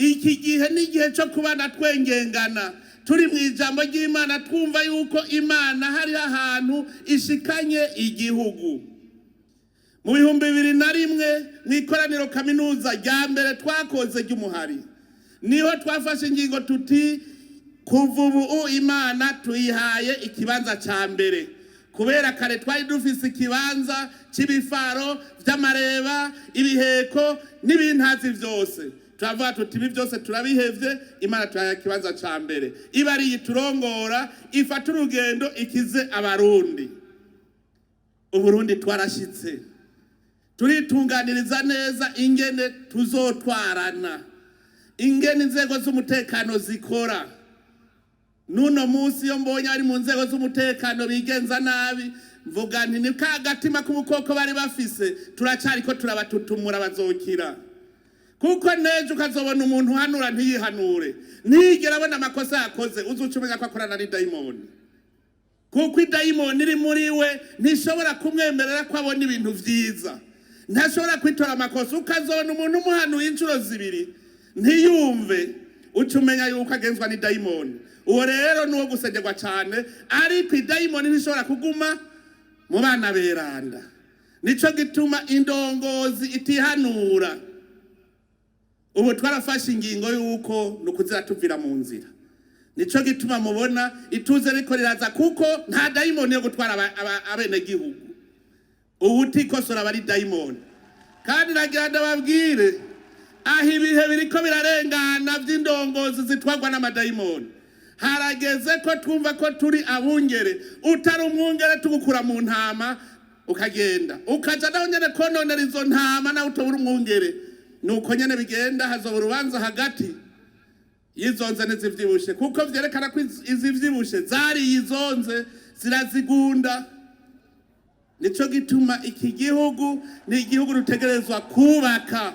iki gihe n'igihe cyo kubana twengengana turi mu ijambo ry'Imana twumva yuko Imana hari ahantu ishikanye igihugu. Mu 2001 mu ikoraniro kaminuza rya mbere twakoze ry'umuhari niho twafashe ingingo tuti kuva ubu Imana tuyihaye ikibanza ca mbere, kubera kare twari dufise ikibanza c'ibifaro vy'amareba ibiheko n'ibintazi vyose. Turavuga tuti ibi byose turabihevye, Imana tuhaye ikibanza ca mbere, iba ari yiturongora ifata urugendo ikize abarundi. Uburundi twarashitse, turitunganiriza neza ingene tuzotwarana, ingene inzego z'umutekano zikora. Nuno musi yo mbonye ari mu nzego z'umutekano bigenza nabi, mvuga nti ni kagatima k'ubukoko bari bafise, turacariko turabatutumura bazokira. Kuko nejo ukazobona umuntu hanura ntiyihanure, ntigera abona amakosa yakoze, uzucumenya ko akorana n'idayimoni. Kuko idayimoni iri muri we ntishobora kumwemerera ko abona ibintu vyiza, ntashobora kwitora amakosa. Ukazobona umuntu umuhanuye incuro zibiri ntiyumve, ucumenya yuko agenzwa n'idayimoni. Uwo rero nuwo gusengerwa cyane, ariko idayimoni ntishobora kuguma mu bana beranda. Nico gituma indongozi itihanura. Ubu twarafashe ingingo yuko nukuzira tuvira mu nzira. Nico gituma mubona ituze riko riraza, kuko nta dayimoni yo gutwara abene gihugu. Ubu tikosora bari dayimoni. Kandi nagira ndababwire aho ibihe biriko birarengana vy'indongozi zitwagwa n'amadayimoni, harageze ko twumva ko turi abungere. Utari umwungere tugukura mu ntama ukagenda ukaja naho nyene kononera izo ntama na utobura umwungere. Nuko nyene bigenda, hazoba urubanza hagati y'izonze n'izivyibushe, kuko vyerekana ko izivyibushe zari izonze zirazigunda. Nico gituma iki gihugu ni igihugu rutegerezwa kubaka.